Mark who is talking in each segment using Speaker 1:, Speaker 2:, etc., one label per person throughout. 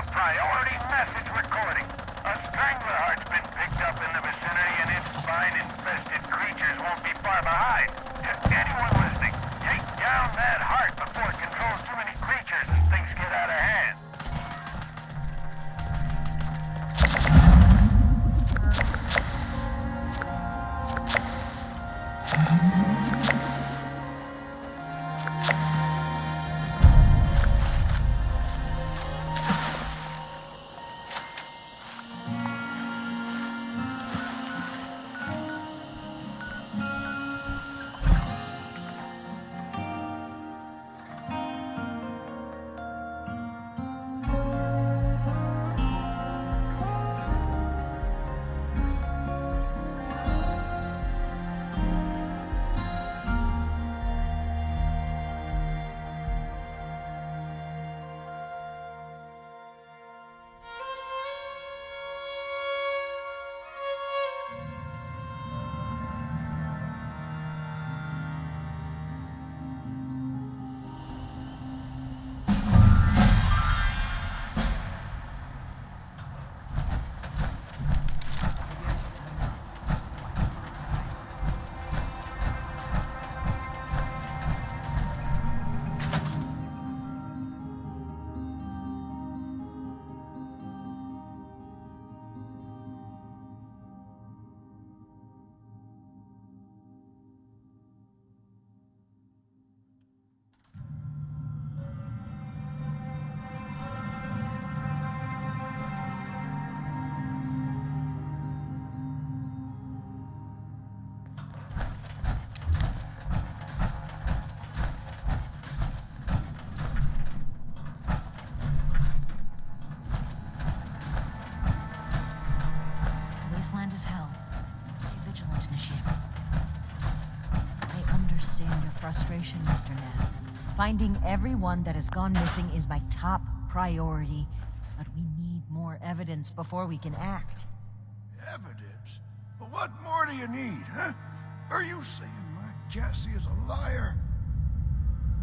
Speaker 1: a priority message recording. A Stranglerheart's been picked up in the vicinity, and its vine-infested creatures won't be far behind. To anyone listening, take down that heart before it controls too many creatures and things get out of hand.
Speaker 2: Wasteland is hell. Stay vigilant, Initiate. I understand your frustration, Mr. Knapp. Finding everyone that has gone missing is my top priority, but we need more evidence before we can act.
Speaker 3: Evidence? Well, what more do you need, huh? Are you saying my Cassie is a liar?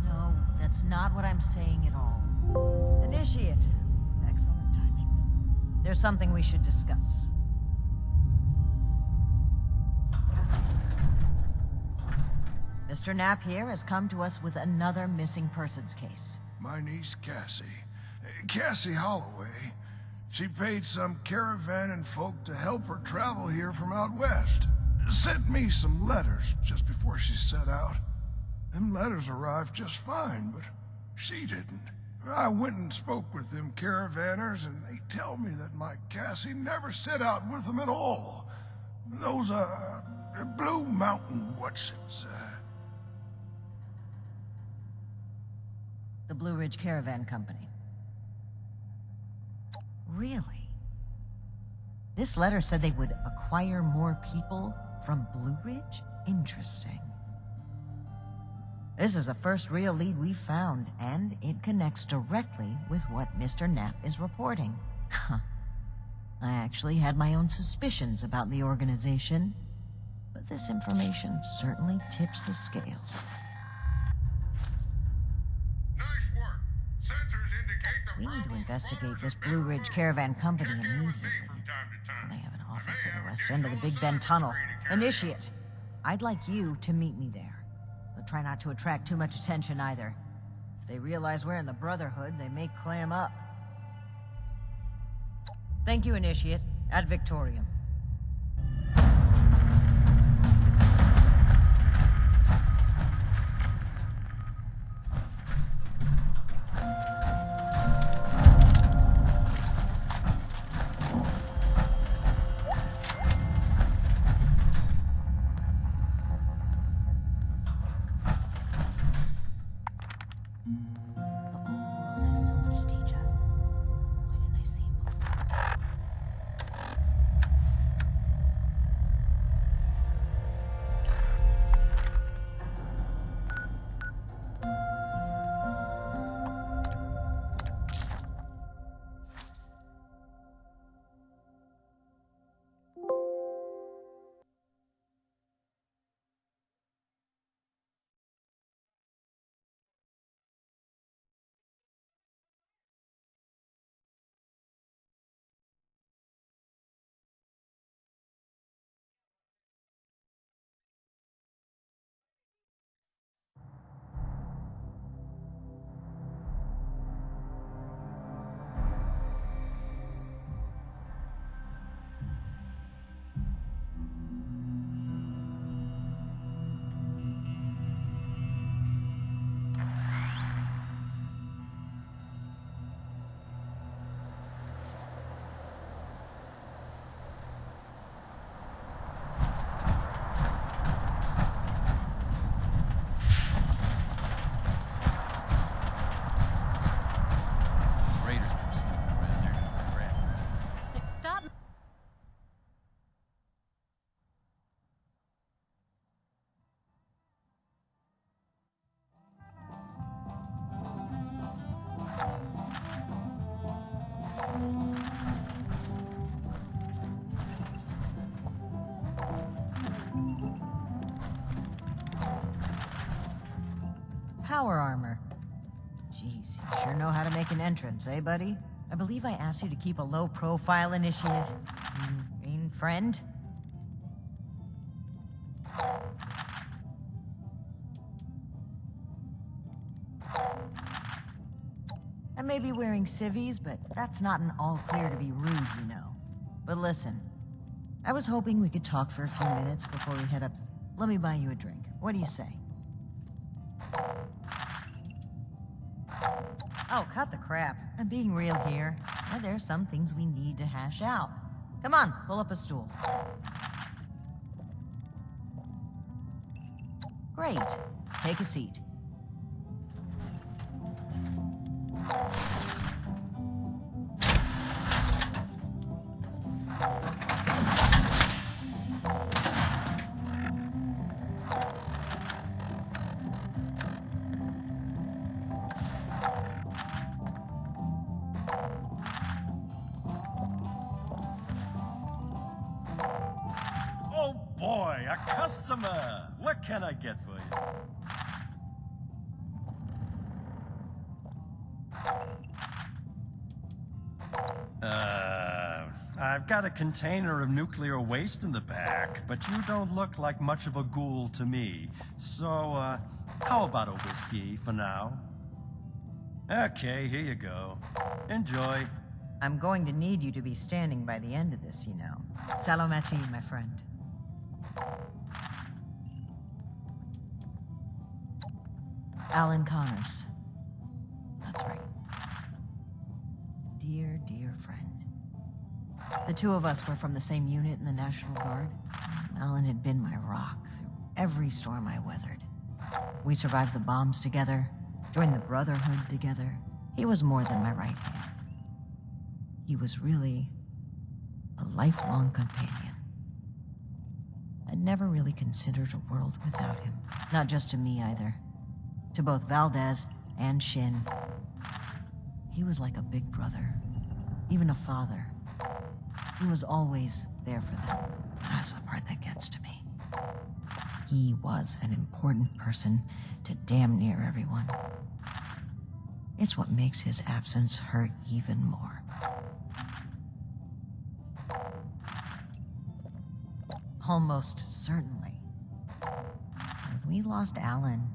Speaker 2: No, that's not what I'm saying at all. Initiate. Excellent timing. There's something we should discuss. Mr. Knapp here has come to us with another missing persons case.
Speaker 3: My niece Cassie. Cassie Holloway. She paid some caravan and folk to help her travel here from out west. Sent me some letters just before she set out. Them letters arrived just fine, but she didn't. I went and spoke with them caravanners, and they tell me that my Cassie never set out with them at all. Those, Blue Mountain what's-its,
Speaker 2: The Blue Ridge Caravan Company. Really? This letter said they would acquire more people from Blue Ridge? Interesting. This is the first real lead we've found, and it connects directly with what Mr. Knapp is reporting. Huh. I actually had my own suspicions about the organization, but this information certainly tips the scales.
Speaker 4: Nice work. Sensors indicate the
Speaker 2: We need to
Speaker 4: problem
Speaker 2: investigate
Speaker 4: spotters
Speaker 2: this
Speaker 4: have been
Speaker 2: Blue Ridge
Speaker 4: removed.
Speaker 2: Caravan Company
Speaker 4: Check in with
Speaker 2: immediately.
Speaker 4: me from time to time.
Speaker 2: They have an
Speaker 4: I
Speaker 2: office
Speaker 4: may
Speaker 2: at the
Speaker 4: have
Speaker 2: west end of the
Speaker 4: additional
Speaker 2: Big Bend
Speaker 4: assignments
Speaker 2: Tunnel.
Speaker 4: for you to carry out.
Speaker 2: Initiate. I'd like you to meet me there. But try not to attract too much attention either. If they realize we're in the Brotherhood, they may clam up. Thank you, Initiate. Ad Victorium. power armor. Jeez, you sure know how to make an entrance, eh, buddy? I believe I asked you to keep a low profile initiative. Friend? I may be wearing civvies, but that's not an all clear to be rude, you know. But listen, I was hoping we could talk for a few minutes before we head up. Let me buy you a drink. What do you say? Oh, cut the crap. I'm being real here. There's some things we need to hash out. Come on, pull up a stool. Great. Take a seat.
Speaker 5: Oh boy, a customer! What can I get for you? I've got a container of nuclear waste in the back, but you don't look like much of a ghoul to me. So, how about a whiskey for now? Okay, here you go. Enjoy.
Speaker 2: I'm going to need you to be standing by the end of this, you know. Salomati, my friend. Alan Connors. That's right. Dear, dear friend. The two of us were from the same unit in the National Guard. Alan had been my rock through every storm I weathered. We survived the bombs together, joined the Brotherhood together. He was more than my right hand. He was really a lifelong companion. I'd never really considered a world without him. Not just to me either. To both Valdez and Shin. He was like a big brother, even a father. He was always there for them. That's the part that gets to me. He was an important person to damn near everyone. It's what makes his absence hurt even more. Almost certainly. When we lost Alan,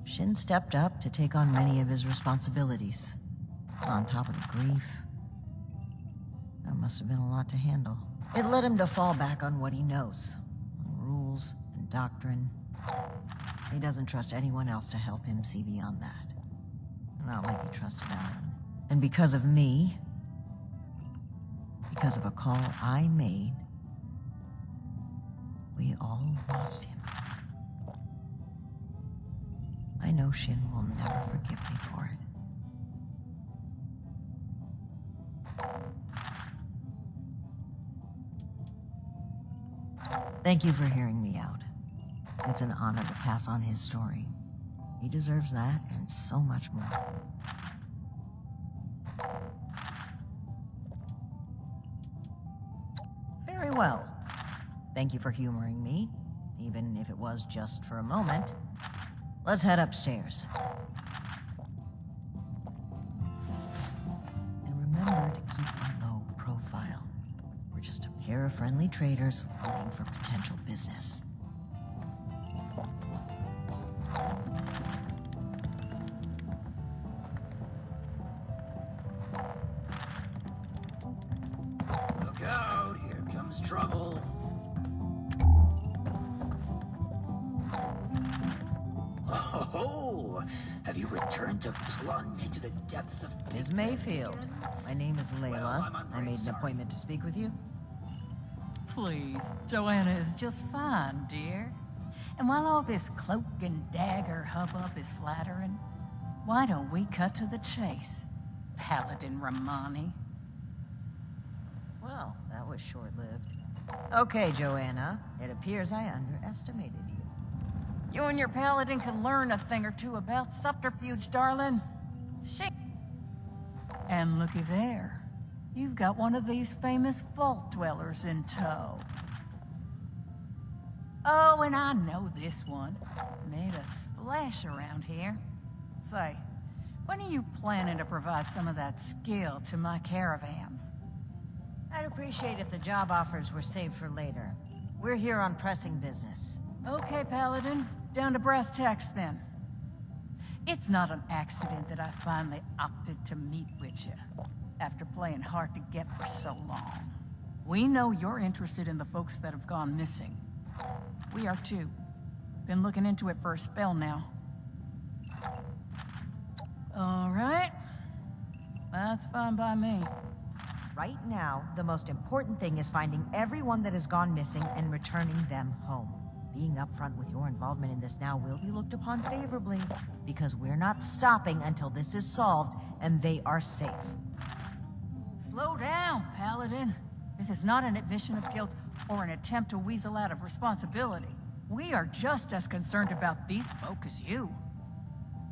Speaker 2: Shin stepped up to take on many of his responsibilities. On top of the grief, that must have been a lot to handle. It led him to fall back on what he knows. Rules and doctrine. He doesn't trust anyone else to help him see beyond that. Not like he trusted Alan. And because of me, because of a call I made, we all lost him. I know Shin will never forgive me for it. Thank you for hearing me out. It's an honor to pass on his story. He deserves that and so much more. Very well. Thank you for humoring me, even if it was just for a moment. Let's head upstairs. And remember to keep a low profile. We're just a pair of friendly traders looking for potential business.
Speaker 6: Look out, here comes trouble. Oh, have you returned to plunge into the depths of
Speaker 2: Ms. Mayfield, my name is Layla.
Speaker 6: Well, I'm
Speaker 2: I
Speaker 6: very
Speaker 2: made an
Speaker 6: sorry.
Speaker 2: appointment to speak with you.
Speaker 7: Please, Joanna is just fine, dear. And while all this cloak and dagger hubbub is flattering, why don't we cut to the chase, Paladin Romani?
Speaker 2: Well, that was short-lived. Okay, Joanna. It appears I underestimated you.
Speaker 7: You and your paladin can learn a thing or two about subterfuge, darling. Shake. And looky there. You've got one of these famous vault dwellers in tow. Oh, and I know this one. Made a splash around here. Say, when are you planning to provide some of that skill to my caravans?
Speaker 2: I'd appreciate if the job offers were saved for later. We're here on pressing business.
Speaker 7: Okay, Paladin. Down to brass tacks, then. It's not an accident that I finally opted to meet with you, after playing hard to get for so long. We know you're interested in the folks that have gone missing. We are too. Been looking into it for a spell now. All right. That's fine by me.
Speaker 2: Right now, the most important thing is finding everyone that has gone missing and returning them home. Being upfront with your involvement in this now will be looked upon favorably, because we're not stopping until this is solved and they are safe.
Speaker 7: Slow down, Paladin. This is not an admission of guilt or an attempt to weasel out of responsibility. We are just as concerned about these folk as you.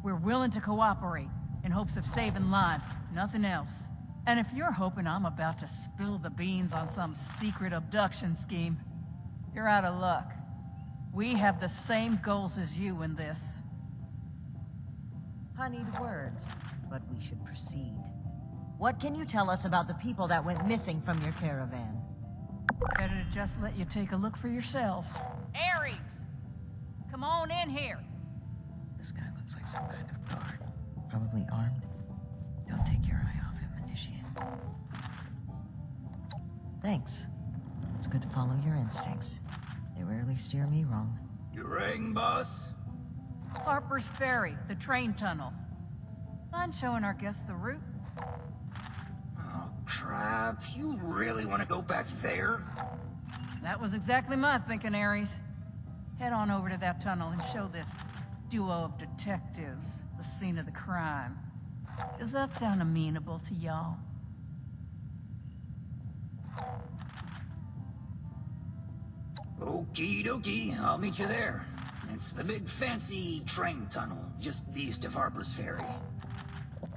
Speaker 7: We're willing to cooperate in hopes of saving lives, nothing else. And if you're hoping I'm about to spill the beans on some secret abduction scheme, you're out of luck. We have the same goals as you in this.
Speaker 2: Honeyed words, but we should proceed. What can you tell us about the people that went missing from your caravan?
Speaker 7: Better to just let you take a look for yourselves. Ares! Come on in here.
Speaker 2: This guy looks like some kind of guard. Probably armed. Don't take your eye off him, Initiate. Thanks. It's good to follow your instincts. They rarely steer me wrong.
Speaker 6: You rang, boss?
Speaker 7: Harper's Ferry, the train tunnel. Mind showing our guests the route?
Speaker 6: Oh, crap. You really want to go back there?
Speaker 7: That was exactly my thinking, Ares. Head on over to that tunnel and show this duo of detectives the scene of the crime. Does that sound amenable to y'all?
Speaker 6: Okie dokie, I'll meet you there. It's the big fancy train tunnel, just east of Harper's Ferry.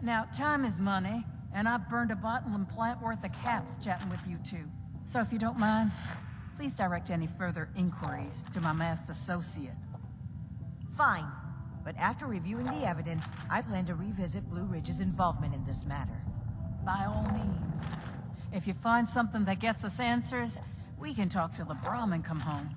Speaker 7: Now, time is money, and I've burned a bottle and plant worth of caps chatting with you two. So if you don't mind, please direct any further inquiries to my masked associate.
Speaker 2: Fine. But after reviewing the evidence, I plan to revisit Blue Ridge's involvement in this matter.
Speaker 7: By all means. If you find something that gets us answers, we can talk till the Brahmin come home.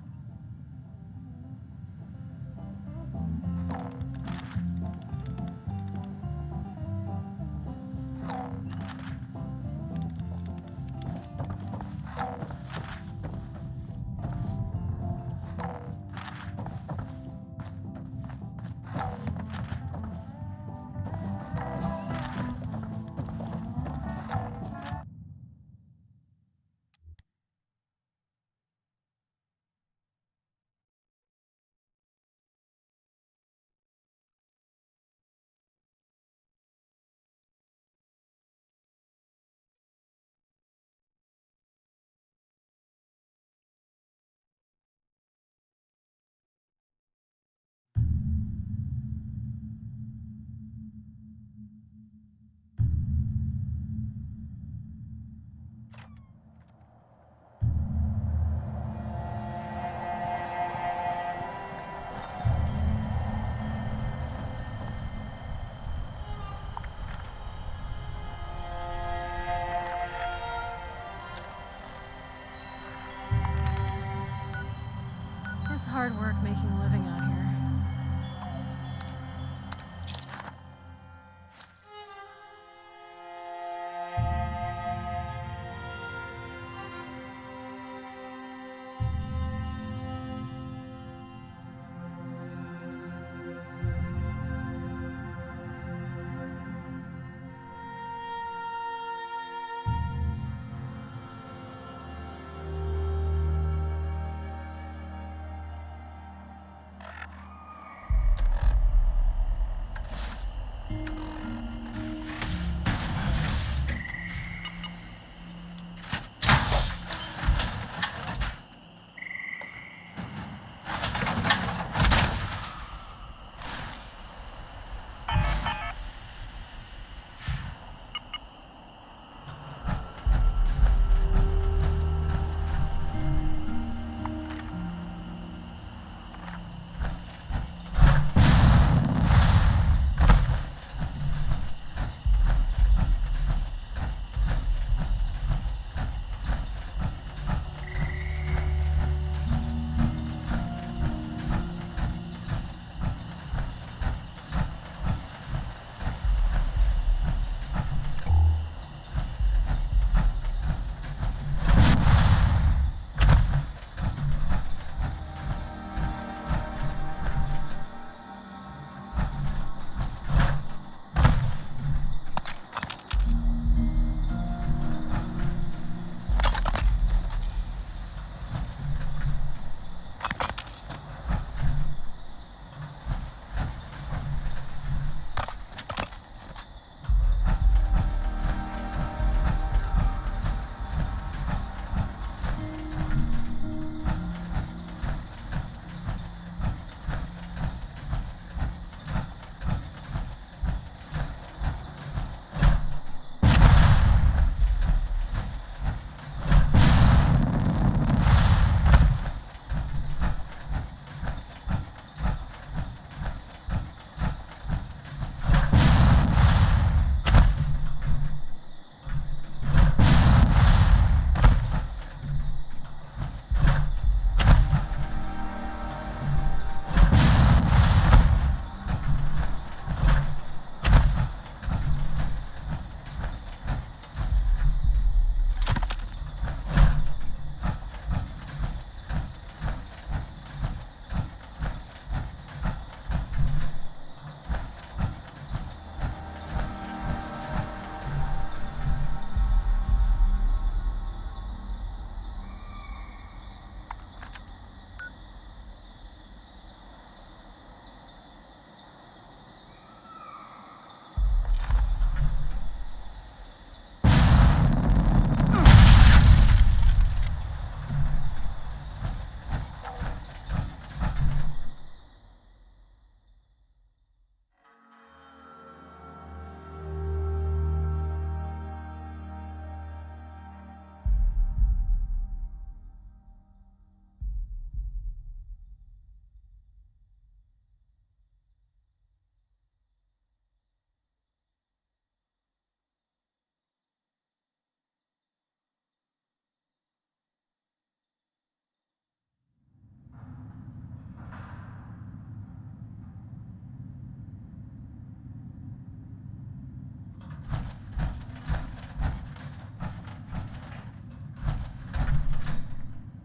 Speaker 8: It's hard work making a living out here.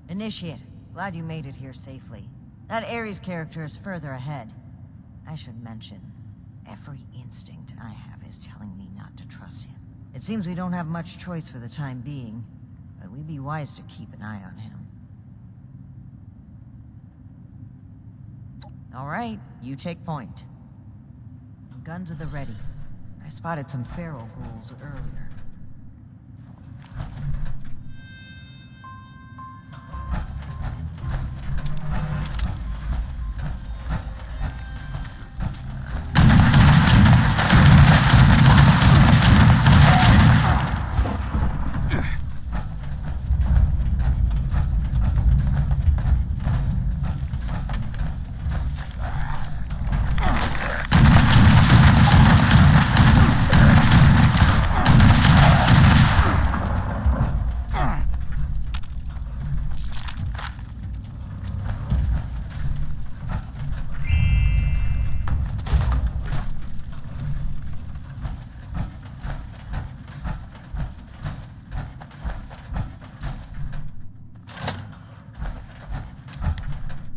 Speaker 2: Initiate, glad you made it here safely. That Ares character is further ahead. I should mention, every instinct I have is telling me not to trust him. It seems we don't have much choice for the time being, but we'd be wise to keep an eye on him. All right, you take point. Guns at the ready. I spotted some feral ghouls earlier.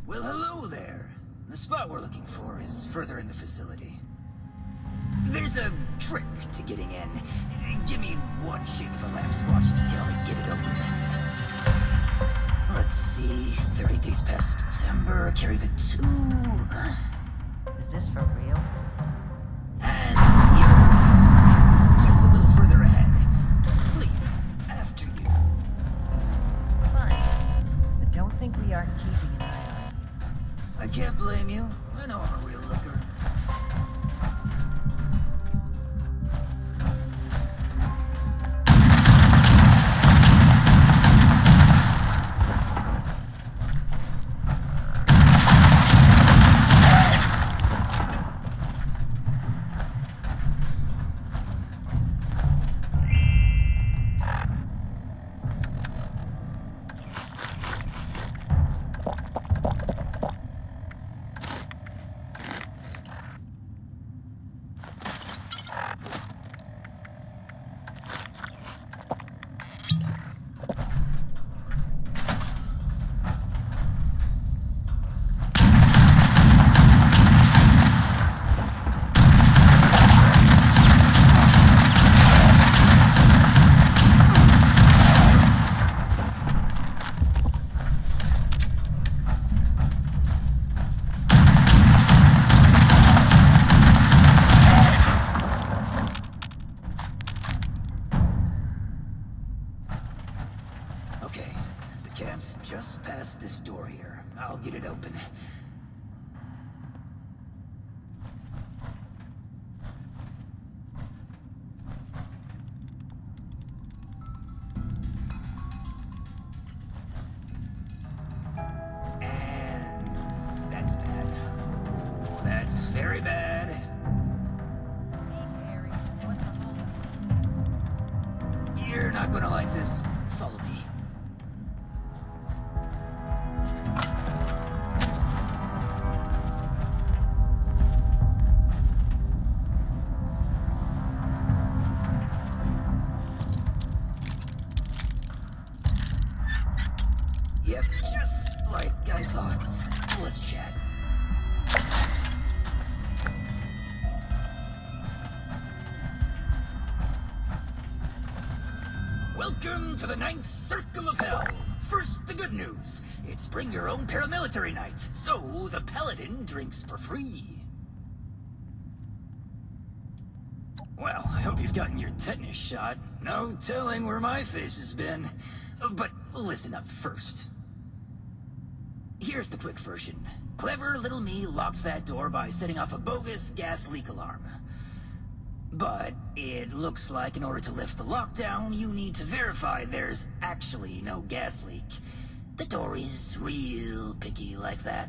Speaker 6: Well, hello there. The spot we're looking for is further in the facility. There's a trick to getting in. Give me one shake of a lamb squatch's tail to get it open. Let's see, 30 days past September, carry the 2.
Speaker 2: Is this for real?
Speaker 6: And here is just a little further ahead. Please, after you.
Speaker 2: Fine. But don't think we aren't keeping an eye on you.
Speaker 6: I can't blame you. I know I'm a real looker. Okay, the cab's just past this door here. I'll get it open. And that's bad. Oh, that's very bad.
Speaker 2: Hey, Ares, what's the holdup?
Speaker 6: You're not gonna like this. Follow me. Yep, just like I thought. Let's chat. Welcome to the 9th Circle of Hell. First, the good news. It's bring your own paramilitary night, so the paladin drinks for free. Well, I hope you've gotten your tetanus shot. No telling where my face has been. But listen up first. Here's the quick version. Clever little me locks that door by setting off a bogus gas leak alarm. But it looks like in order to lift the lockdown, you need to verify there's actually no gas leak. The door is real picky like that.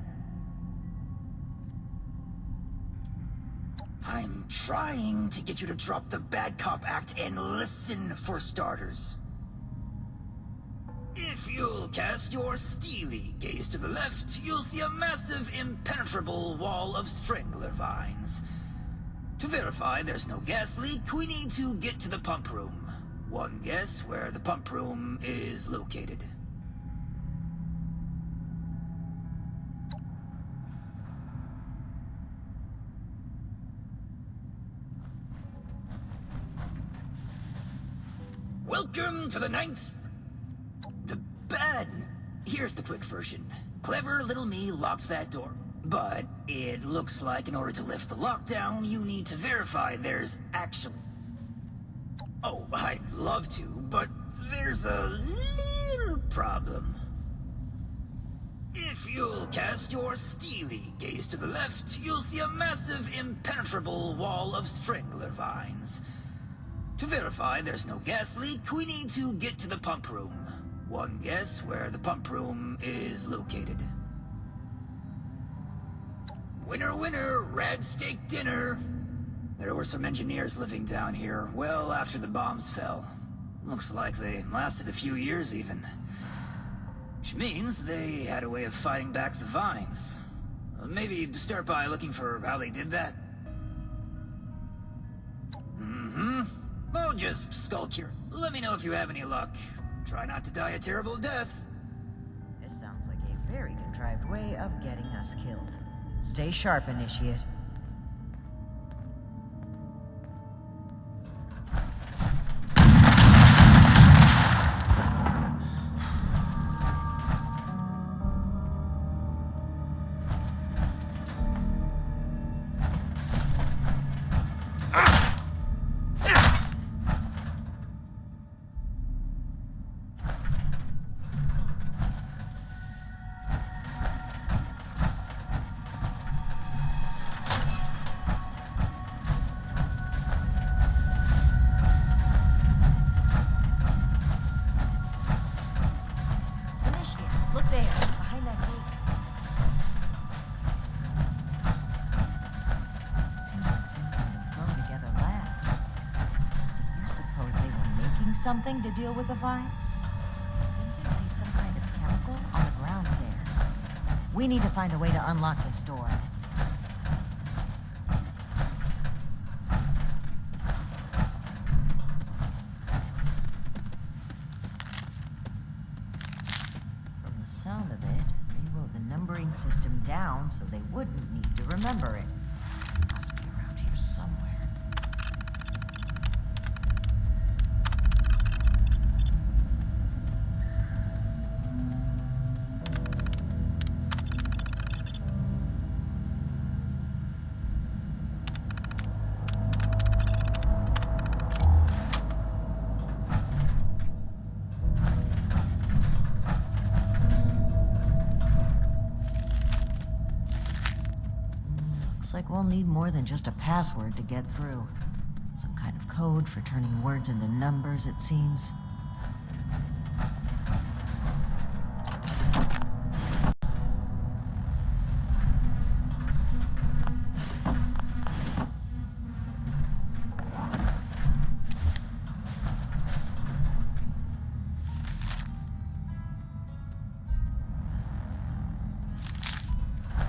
Speaker 6: I'm trying to get you to drop the bad cop act and listen for starters. If you'll cast your steely gaze to the left, you'll see a massive, impenetrable wall of strangler vines. To verify there's no gas leak, we need to get to the pump room. 1 guess where the pump room is located. Welcome to the ninth. The bad. Here's the quick version. Clever little me locks that door. But it looks like in order to lift the lockdown, you need to verify there's actually... Oh, I'd love to, but there's a little problem. If you'll cast your steely gaze to the left, you'll see a massive, impenetrable wall of strangler vines. To verify there's no gas leak, we need to get to the pump room. One guess where the pump room is located. Winner, winner, rad steak dinner. There were some engineers living down here well after the bombs fell. Looks like they lasted a few years even. Which means they had a way of fighting back the vines. Maybe start by looking for how they did that. I'll just skulk here. Let me know if you have any luck. Try not to die a terrible death.
Speaker 2: This sounds like a very contrived way of getting us killed. Stay sharp, Initiate. Look there, behind that gate. Seems like some kind of thrown-together lab. Do you suppose they were making something to deal with the vines? Maybe you see some kind of chemical on the ground there. We need to find a way to unlock this door. Sound of it, they wrote the numbering system down so they wouldn't need to remember it. It must be around here somewhere. Looks like we'll need more than just a password to get through. Some kind of code for turning words into numbers, it seems.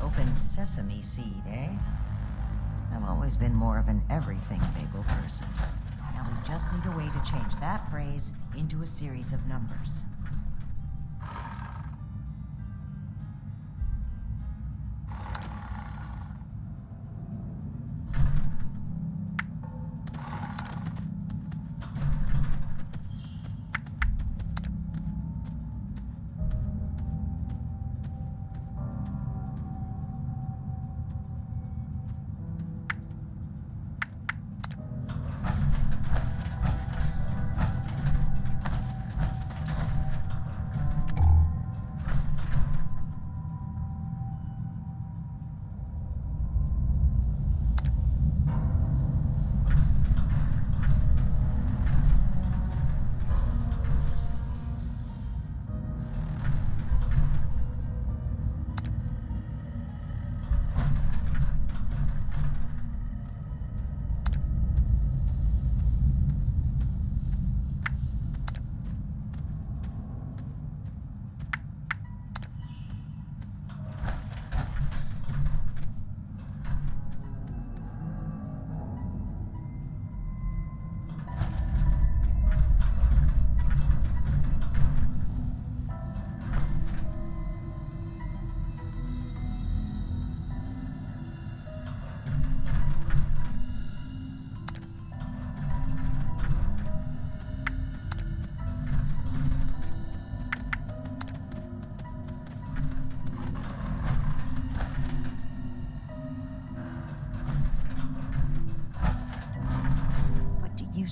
Speaker 2: Open sesame seed, eh? I've always been more of an everything bagel person. Now we just need a way to change that phrase into a series of numbers.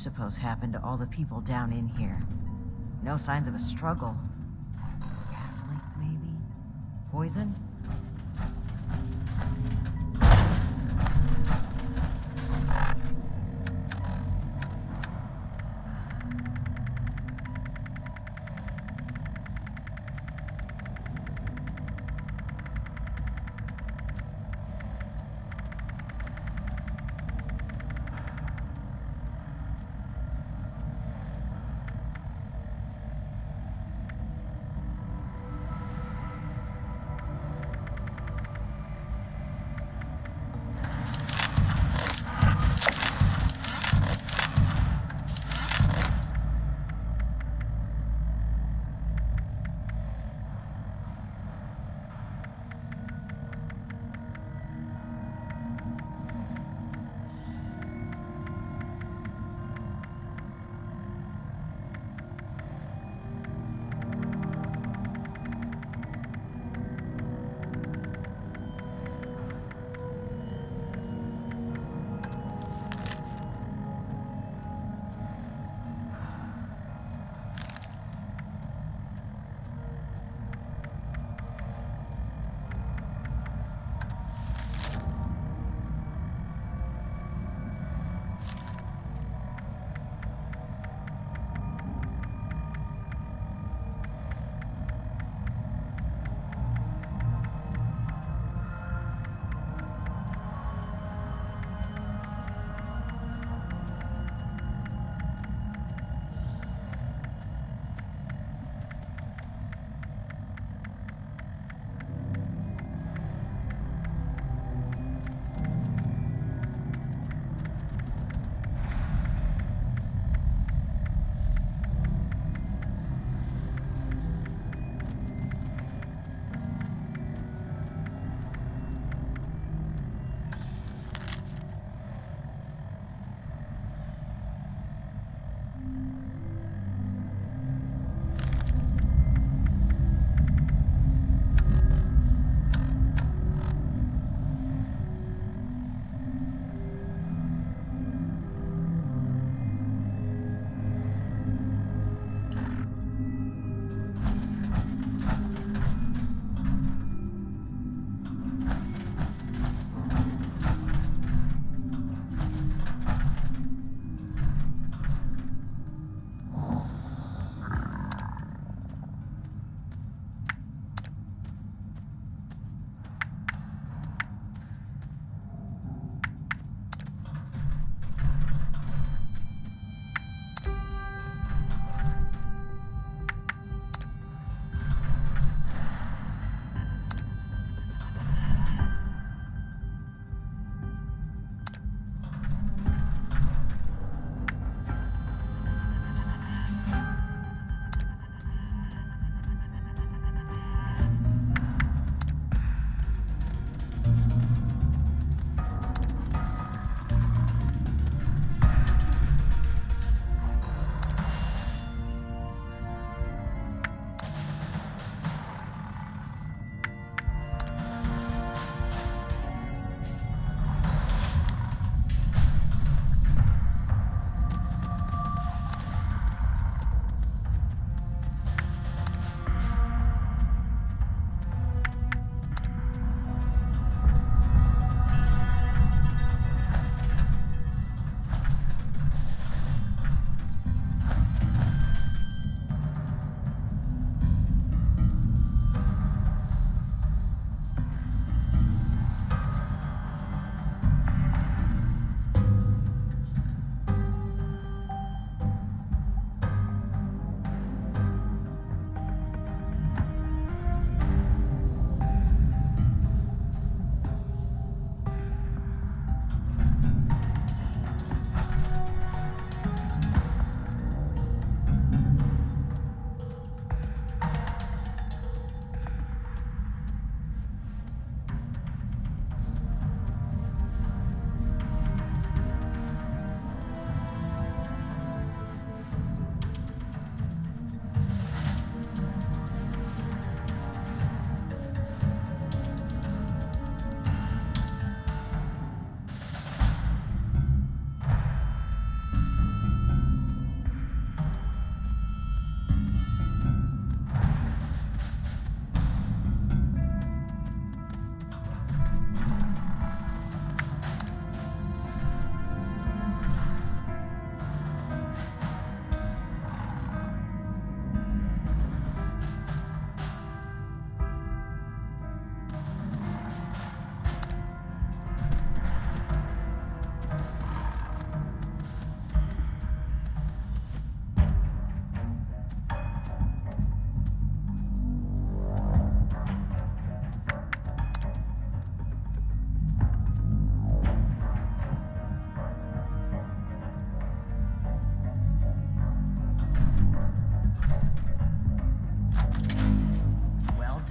Speaker 2: suppose happened to all the people down in here? No signs of a struggle. Gas leak, maybe? Poison?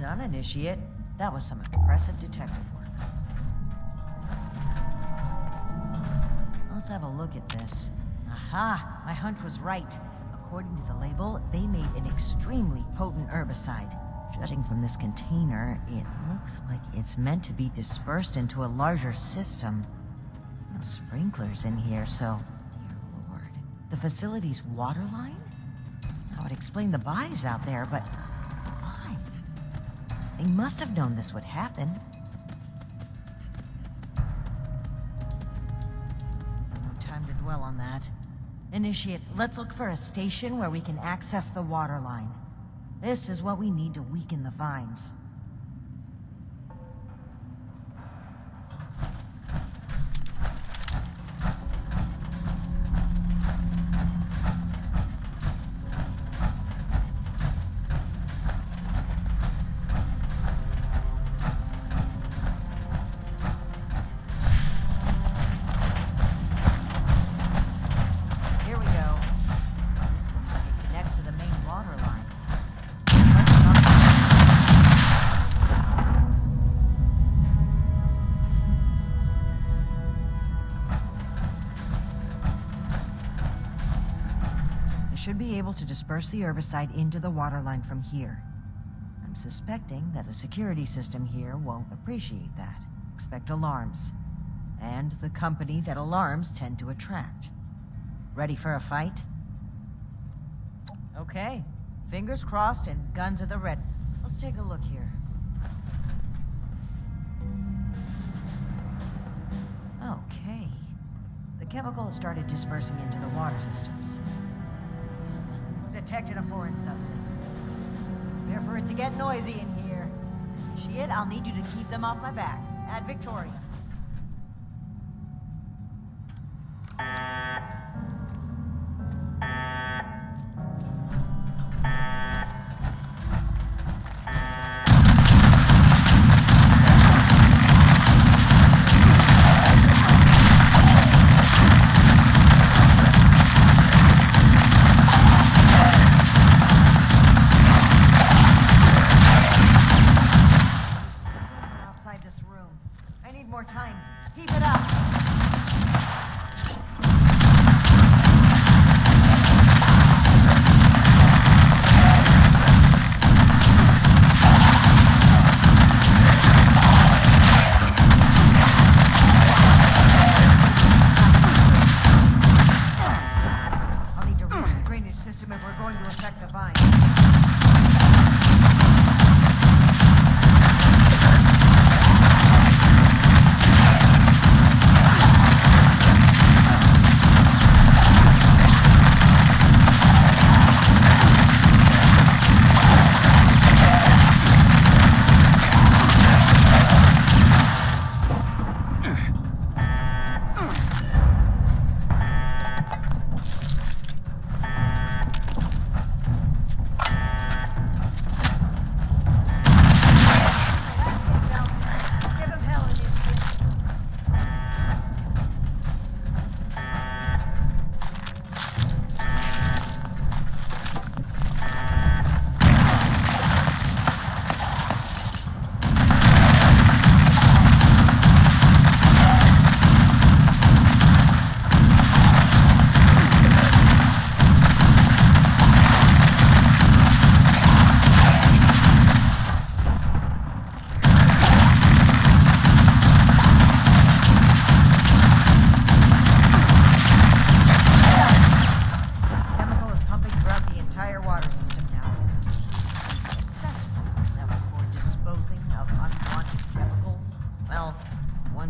Speaker 2: done, Initiate. That was some impressive detective work. Let's have a look at this. Aha! My hunch was right. According to the label, they made an extremely potent herbicide. Judging from this container, it looks like it's meant to be dispersed into a larger system. No sprinklers in here, so... Dear Lord. The facility's water line? That would explain the bodies out there, but... why? They must have known this would happen. No time to dwell on that. Initiate, let's look for a station where we can access the water line. This is what we need to weaken the vines. Here we go. This looks like it connects to the main water line. Should be able to disperse the herbicide into the water line from here. I'm suspecting that the security system here won't appreciate that. Expect alarms. And the company that alarms tend to attract. Ready for a fight? Okay. Fingers crossed and guns at the ready. Let's take a look here. Okay. The chemical has started dispersing into the water systems. Detected a foreign substance. Prepare for it to get noisy in here. Initiate, I'll need you to keep them off my back. Add Victoria. More time. Keep it up. I'll need to reach the drainage system if we're going to affect the vine.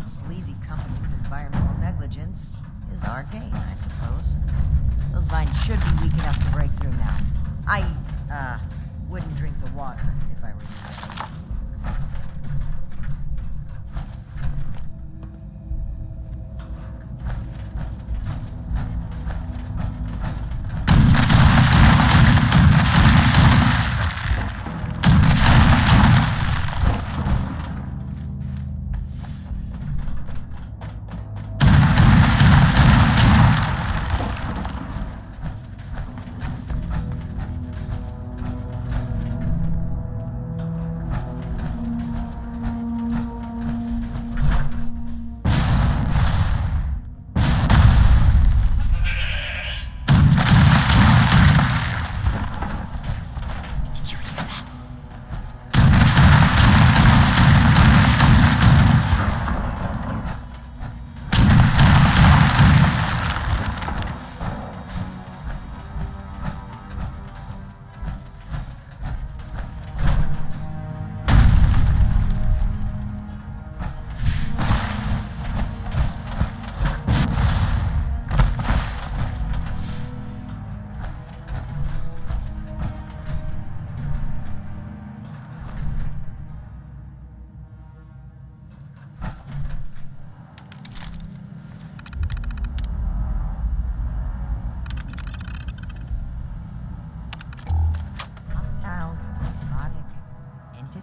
Speaker 2: Sleazy company's environmental negligence is our gain, I suppose. Those vines should be weak enough to break through now. I, wouldn't drink the water if I were you.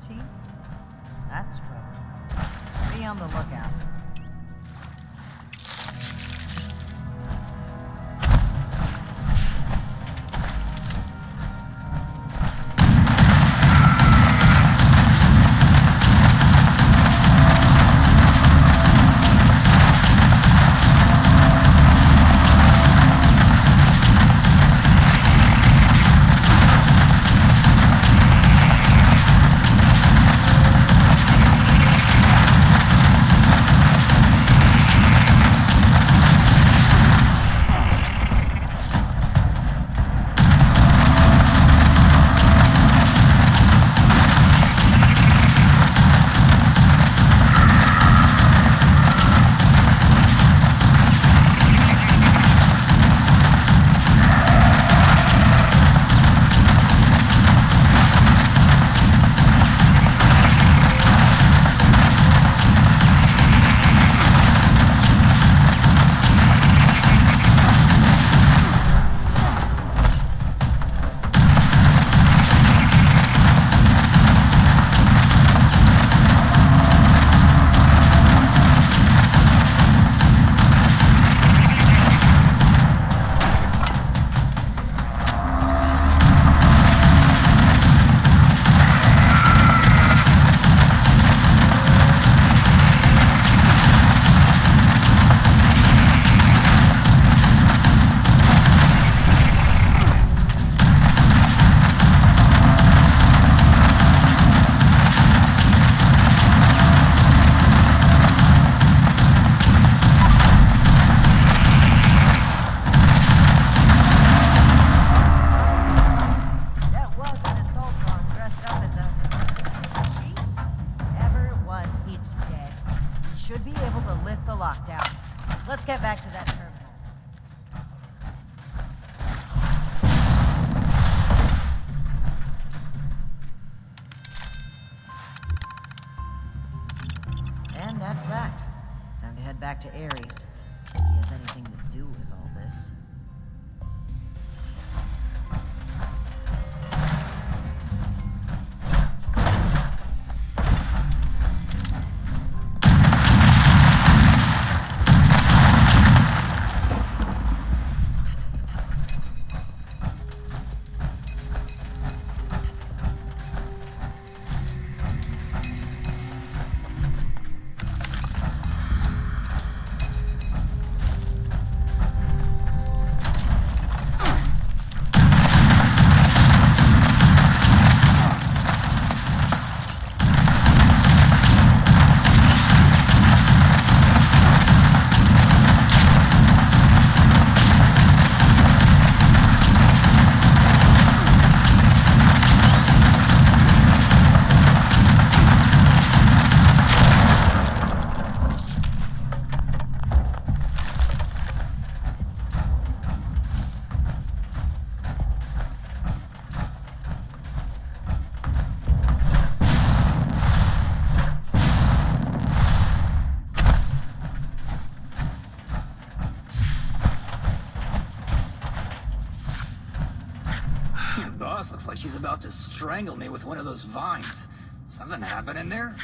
Speaker 2: community? That's trouble. Be on the lookout. Let's get back to that terminal. And that's that. Time to head back to Ares. If he has anything to do with all this.
Speaker 6: Boss looks like she's about to strangle me with one of those vines. Something happening there?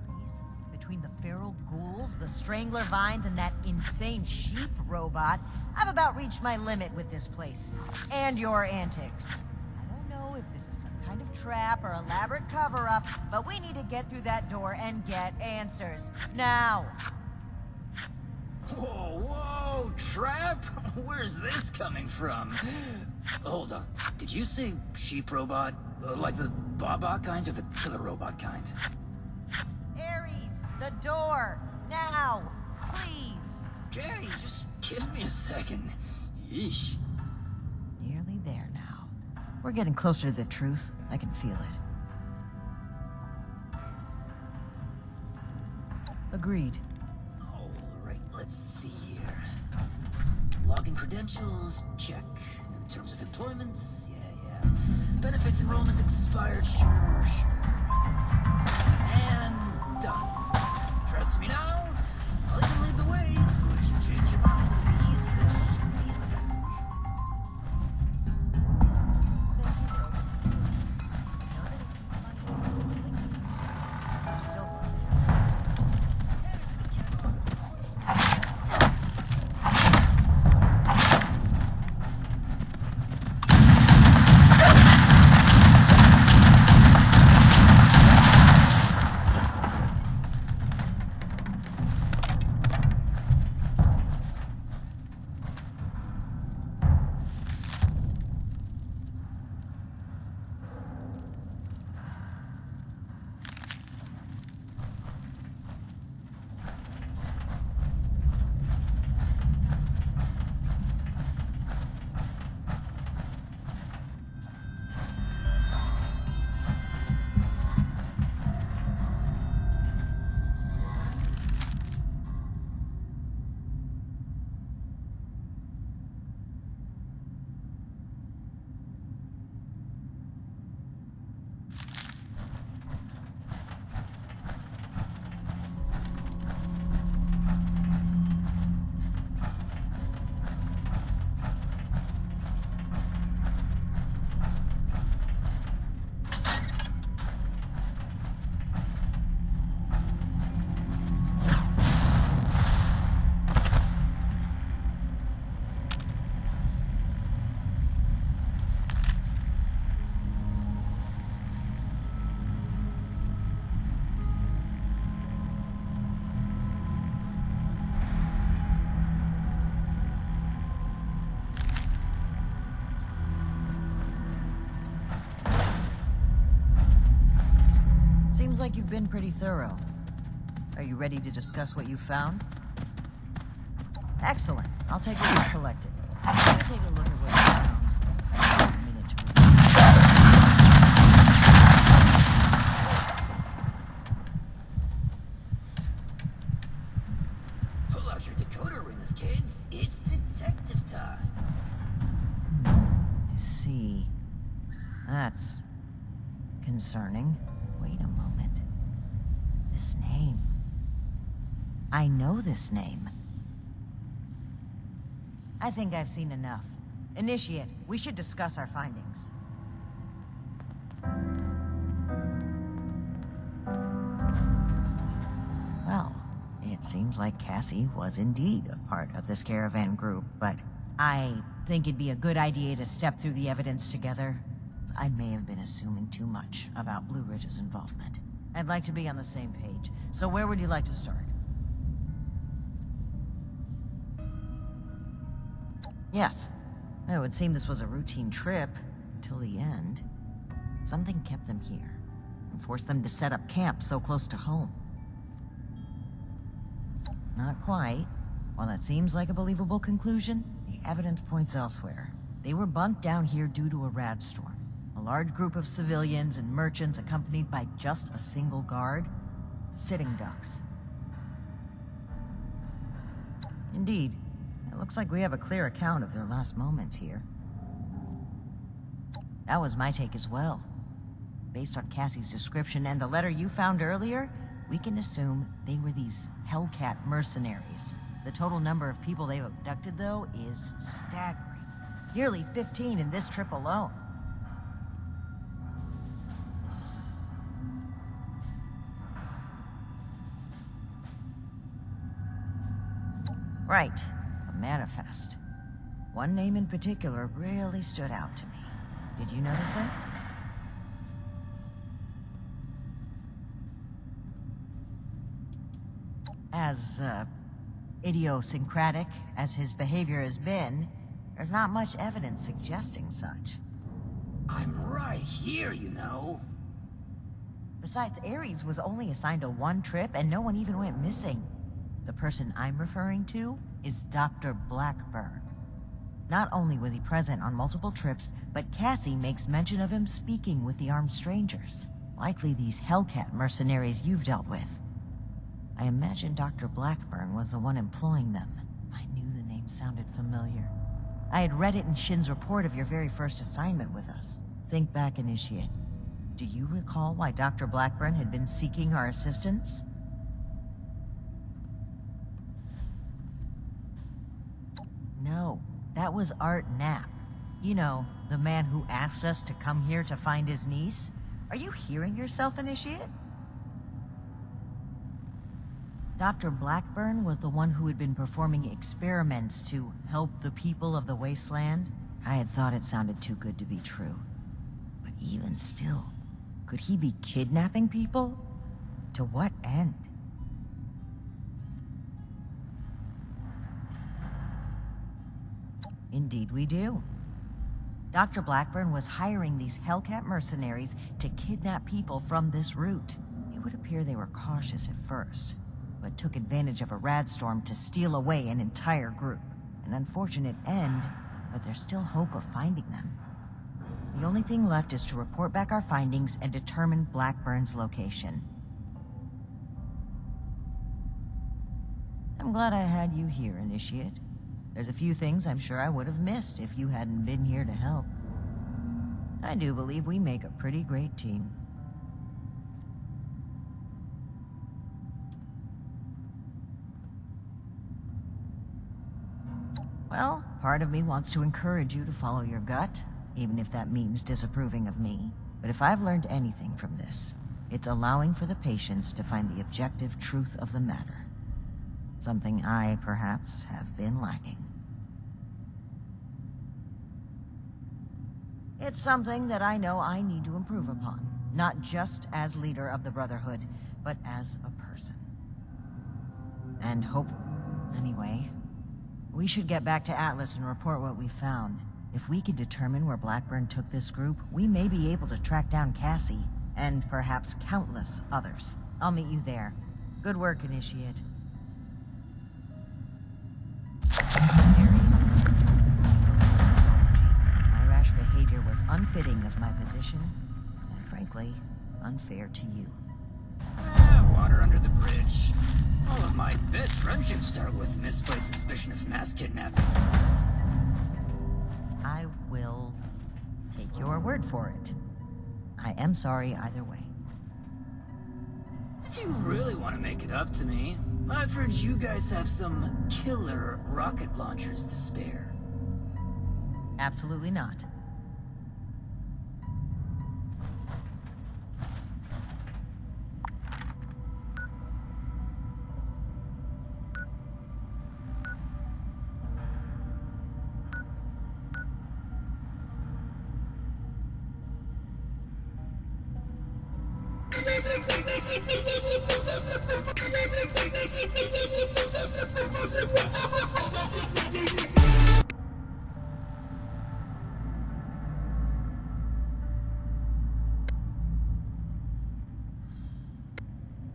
Speaker 2: Ares, between the feral ghouls, the strangler vines, and that insane sheep robot, I've about reached my limit with this place. And your antics. I don't know if this is some kind of trap or elaborate cover-up, but we need to get through that door and get answers. Now!
Speaker 6: Whoa, whoa, trap? Where's this coming from? Hold on. Did you say sheep robot? Like the Baba kind or the killer robot kind?
Speaker 2: Ares, the door! Now! Please!
Speaker 6: Okay, just give me a second. Yeesh.
Speaker 2: Nearly there now. We're getting closer to the truth. I can feel it. Agreed.
Speaker 6: Alright, let's see here. Login credentials, check. New terms of employment, yeah. Benefits enrollments expired, sure. And done. Trust me now? I'll even lead the way, so if you change your mind, it'll be easy to shoot me in the back.
Speaker 2: Thank you, Rogue. I know that if you Seems like you've been pretty thorough. Are you ready to discuss what you found? Excellent. I'll take what you've collected. Let me take a look at what you found. I have a minute to review.
Speaker 6: Pull out your decoder rings, kids. It's detective time.
Speaker 2: I see. That's concerning. Wait a moment. This name. I know this name. I think I've seen enough. Initiate, we should discuss our findings. Well, it seems like Cassie was indeed a part of this caravan group, but I think it'd be a good idea to step through the evidence together. I may have been assuming too much about Blue Ridge's involvement. I'd like to be on the same page. So where would you like to start? Yes. It would seem this was a routine trip until the end. Something kept them here and forced them to set up camp so close to home. Not quite. While that seems like a believable conclusion, the evidence points elsewhere. They were bunked down here due to a rad storm. A large group of civilians and merchants accompanied by just a single guard. Sitting ducks. Indeed. It looks like we have a clear account of their last moments here. That was my take as well. Based on Cassie's description and the letter you found earlier, we can assume they were these Hellcat mercenaries. The total number of people they've abducted, though, is staggering. Nearly 15 in this trip alone. Right. Manifest. One name in particular really stood out to me. Did you notice it? As, idiosyncratic as his behavior has been, there's not much evidence suggesting such.
Speaker 6: I'm right here, you know.
Speaker 2: Besides, Ares was only assigned to one trip and no one even went missing. The person I'm referring to is Dr. Blackburn. Not only was he present on multiple trips, but Cassie makes mention of him speaking with the armed strangers. Likely these Hellcat mercenaries you've dealt with. I imagine Dr. Blackburn was the one employing them. I knew the name sounded familiar. I had read it in Shin's report of your very first assignment with us. Think back, Initiate. Do you recall why Dr. Blackburn had been seeking our assistance? No, that was Art Knapp. You know, the man who asked us to come here to find his niece. Are you hearing yourself, Initiate? Dr. Blackburn was the one who had been performing experiments to help the people of the wasteland. I had thought it sounded too good to be true. But even still, could he be kidnapping people? To what end? Indeed we do. Dr. Blackburn was hiring these Hellcat mercenaries to kidnap people from this route. It would appear they were cautious at first, but took advantage of a rad storm to steal away an entire group. An unfortunate end, but there's still hope of finding them. The only thing left is to report back our findings and determine Blackburn's location. I'm glad I had you here, Initiate. There's a few things I'm sure I would have missed if you hadn't been here to help. I do believe we make a pretty great team. Well, part of me wants to encourage you to follow your gut, even if that means disapproving of me. But if I've learned anything from this, it's allowing for the patients to find the objective truth of the matter. Something I, perhaps, have been lacking. It's something that I know I need to improve upon, not just as leader of the Brotherhood, but as a person. And hope... Anyway, we should get back to Atlas and report what we found. If we can determine where Blackburn took this group, we may be able to track down Cassie and perhaps countless others. I'll meet you there. Good work, Initiate. My rash behavior was unfitting of my position, and frankly, unfair to you.
Speaker 6: Water under the bridge. All of my best friendships start with misplaced suspicion of mass kidnapping.
Speaker 2: I will take your word for it. I am sorry either way.
Speaker 6: If you really want to make it up to me, I've heard you guys have some killer rocket launchers to spare.
Speaker 2: Absolutely not.